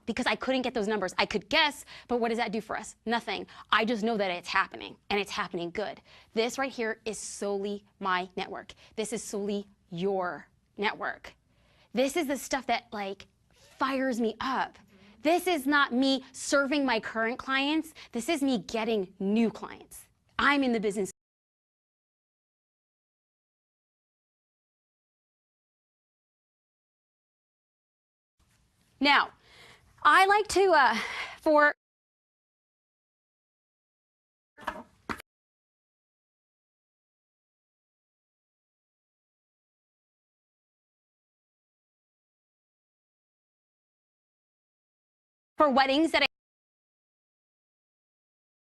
because I couldn't get those numbers. I could guess, but what does that do for us? Nothing. I just know that it's happening, and it's happening good. This right here is solely my network. This is solely your network. This is the stuff that like fires me up. This is not me serving my current clients. This is me getting new clients. I'm in the business. Now, I like to, for weddings that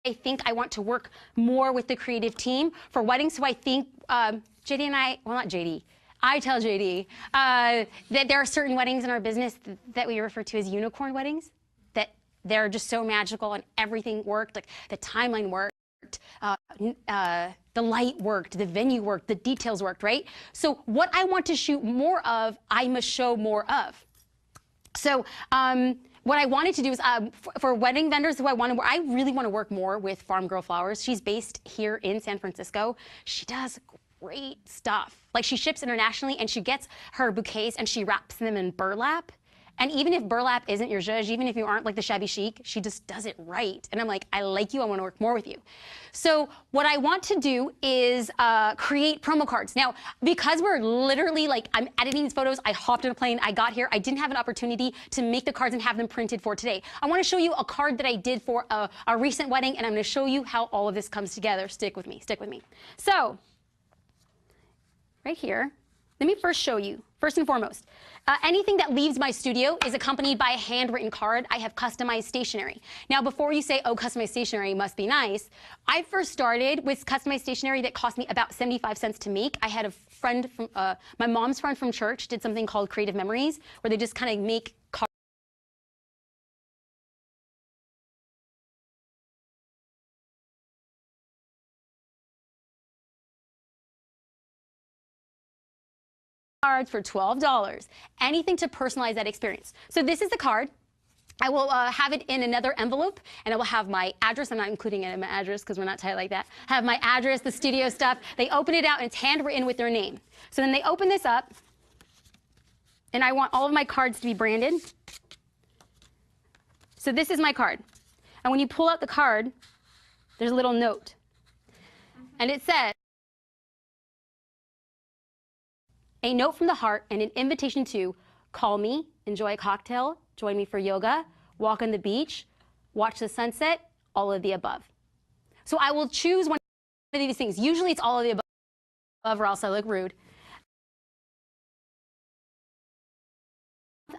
I think I want to work more with the creative team. For weddings who I think, JD and I, well, not JD, I tell JD that there are certain weddings in our business that we refer to as unicorn weddings, that they're just so magical and everything worked, like the timeline worked, the light worked, the venue worked, the details worked, right? So what I want to shoot more of, I must show more of. So what I wanted to do is for wedding vendors who I really want to work more with Farm Girl Flowers. She's based here in San Francisco. She does great stuff. Like, she ships internationally, and she gets her bouquets and she wraps them in burlap. And even if burlap isn't your zhuzh, even if you aren't like the shabby chic, she just does it right. And I'm like, I like you, I want to work more with you. So what I want to do is create promo cards. Now, because we're literally like, I'm editing these photos, I hopped on a plane, I got here, I didn't have an opportunity to make the cards and have them printed for today. I want to show you a card that I did for a recent wedding, and I'm going to show you how all of this comes together. Stick with me, stick with me. So, right here, let me first show you, first and foremost, anything that leaves my studio is accompanied by a handwritten card. I have customized stationery. Now, before you say, oh, customized stationery must be nice, I first started with customized stationery that cost me about 75 cents to make. I had a friend from, my mom's friend from church did something called Creative Memories, where they just kind of make cards for $12. Anything to personalize that experience. So this is the card. I will have it in another envelope, and I will have my address. I'm not including it in my address because we're not tight like that. Have my address, the studio stuff. They open it out, and it's handwritten with their name. So then they open this up, and I want all of my cards to be branded. So this is my card. And when you pull out the card, there's a little note. And it says, a note from the heart and an invitation to call me, enjoy a cocktail, join me for yoga, walk on the beach, watch the sunset, all of the above. So I will choose one of these things. Usually it's all of the above, or else I look rude.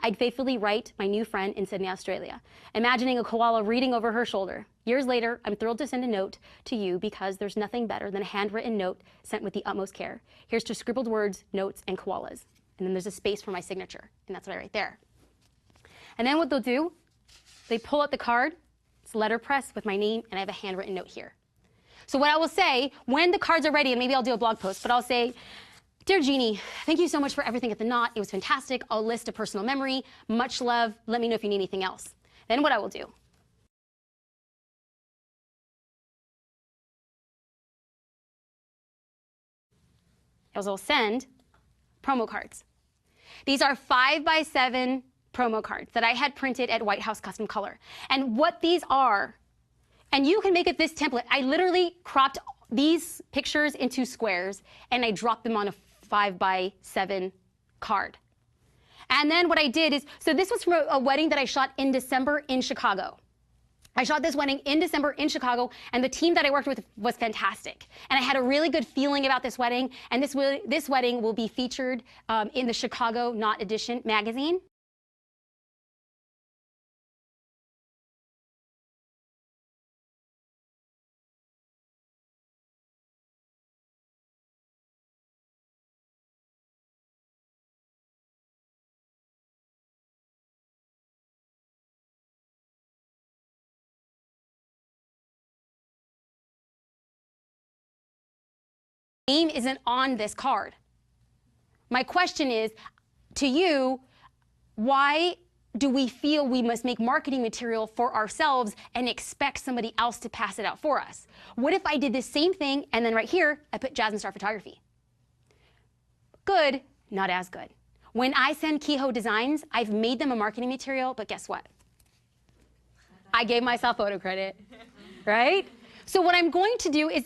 I'd faithfully write my new friend in Sydney, Australia, imagining a koala reading over her shoulder. Years later, I'm thrilled to send a note to you because there's nothing better than a handwritten note sent with the utmost care. Here's to scribbled words, notes, and koalas. And then there's a space for my signature, and that's what I write there. And then what they'll do, they pull out the card, it's letterpress with my name, and I have a handwritten note here. So what I will say, when the cards are ready, and maybe I'll do a blog post, but I'll say, Dear Jeannie, thank you so much for everything at the Knot. It was fantastic. I'll list a personal memory. Much love. Let me know if you need anything else. Then what I will do, is I'll send promo cards. These are 5x7 promo cards that I had printed at White House Custom Color. And what these are, and you can make it this template. I literally cropped these pictures into squares, and I dropped them on a 5x7 card. And then what I did is, so this was from a wedding that I shot in December in Chicago. I shot this wedding in December in Chicago, and the team that I worked with was fantastic. And I had a really good feeling about this wedding, and this wedding will be featured in the Chicago Knot Edition magazine. Name isn't on this card. My question is, to you, why do we feel we must make marketing material for ourselves and expect somebody else to pass it out for us? What if I did the same thing and then right here, I put Jasmine Starr Photography? Good, not as good. When I send Kehoe designs, I've made them a marketing material, but guess what? I gave myself photo credit, right? So what I'm going to do is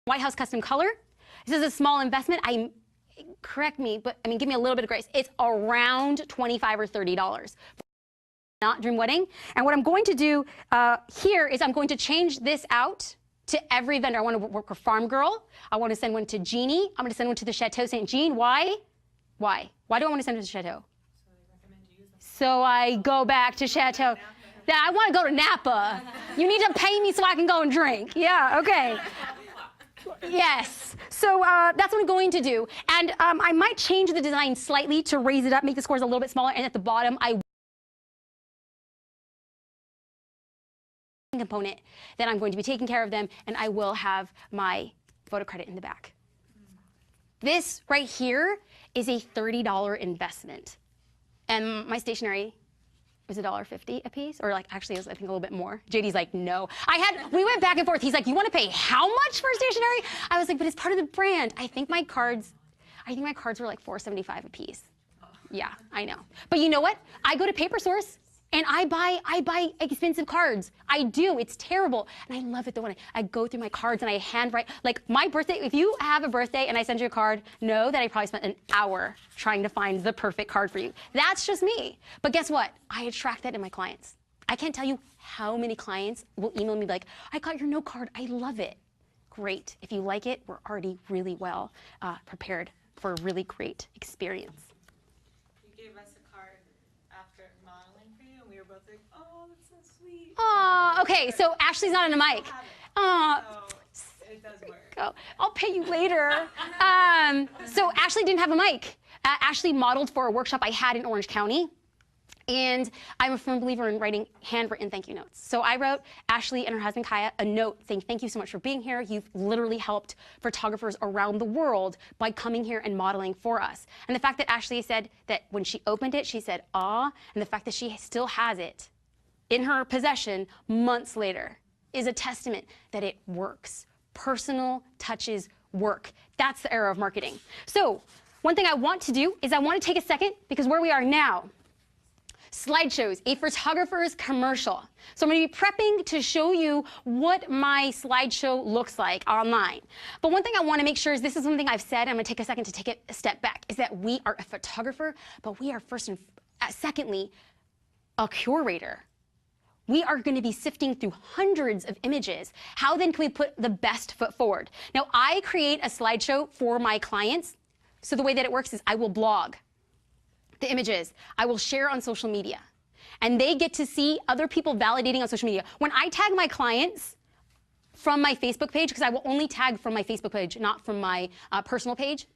White House custom color. This is a small investment. Correct me, but I mean, give me a little bit of grace. It's around $25 or $30. Not dream wedding. And what I'm going to do here is I'm going to change this out to every vendor. I want to work with Farm Girl. I want to send one to Jeannie. I'm going to send one to the Chateau St. Jean. Why? Why? Why do I want to send it to Chateau? So I go back to Chateau. I want to go to Napa. You need to pay me so I can go and drink. Yeah, okay. Yes. So that's what I'm going to do. And I might change the design slightly to raise it up, make the scores a little bit smaller. And at the bottom, I component that I'm going to be taking care of them, and I will have my photo credit in the back. This right here is a $30 investment. And my stationery was $1.50 a piece, or like actually it was I think a little bit more. JD's like, no. We went back and forth. He's like, you want to pay how much for stationery? I was like, but it's part of the brand. I think my cards were like $4.75 a piece. Yeah, I know. But you know what? I go to Paper Source and I buy expensive cards. I do. It's terrible. And I love it though when I go through my cards and I handwrite. Like my birthday, if you have a birthday and I send you a card, know that I probably spent an hour trying to find the perfect card for you. That's just me. But guess what? I attract that in my clients. I can't tell you how many clients will email me like, I got your note card. I love it. Great. If you like it, we're already really well prepared for a really great experience. You gave us a card after modeling for you, and we were both like, oh, that's so sweet. Aw, okay, so Ashley's not on the mic. Aw. So it does work. Go. I'll pay you later. So Ashley didn't have a mic. Ashley modeled for a workshop I had in Orange County. And I'm a firm believer in writing handwritten thank you notes. So I wrote Ashley and her husband Kaya a note saying, thank you so much for being here. You've literally helped photographers around the world by coming here and modeling for us. And the fact that Ashley said that when she opened it, she said, ah, and the fact that she still has it in her possession months later is a testament that it works. Personal touches work. That's the era of marketing. So one thing I want to do is I want to take a second, because where we are now, slideshows, a photographer's commercial. So I'm going to be prepping to show you what my slideshow looks like online. But one thing I want to make sure is, this is something I've said, I'm going to take a second to take it a step back, is that we are a photographer, but we are secondly, a curator. We are going to be sifting through hundreds of images. How then can we put the best foot forward? Now, I create a slideshow for my clients. So the way that it works is I will blog the images. I will share on social media. And they get to see other people validating on social media. When I tag my clients from my Facebook page, because I will only tag from my Facebook page, not from my personal page,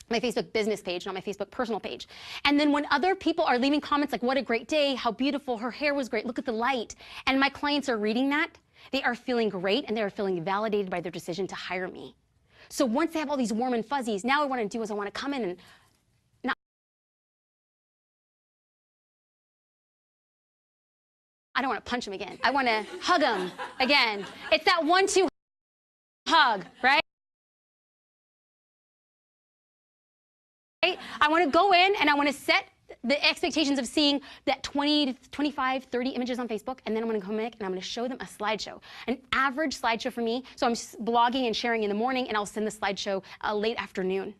my Facebook business page, not my Facebook personal page. And then when other people are leaving comments like, what a great day, how beautiful, her hair was great, look at the light, and my clients are reading that, they are feeling great and they are feeling validated by their decision to hire me. So once they have all these warm and fuzzies, now what I want to do is I want to come in and I don't want to punch him again. I want to hug him again. It's that 1-2 hug, right? I want to go in and I want to set the expectations of seeing that 20 to 25, 30 images on Facebook, and then I'm going to come in and I'm going to show them a slideshow. An average slideshow for me, so I'm blogging and sharing in the morning, and I'll send the slideshow late afternoon.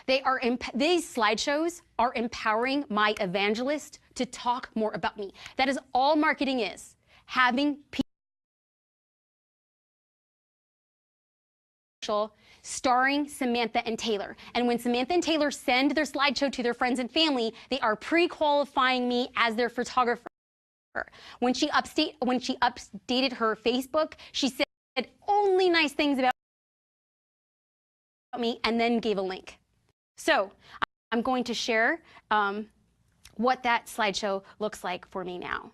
These slideshows are empowering my evangelist to talk more about me. That is all marketing is, having people starring Samantha and Taylor. And when Samantha and Taylor send their slideshow to their friends and family, they are pre-qualifying me as their photographer. When she updated her Facebook, she said only nice things about me and then gave a link. So I'm going to share what that slideshow looks like for me now.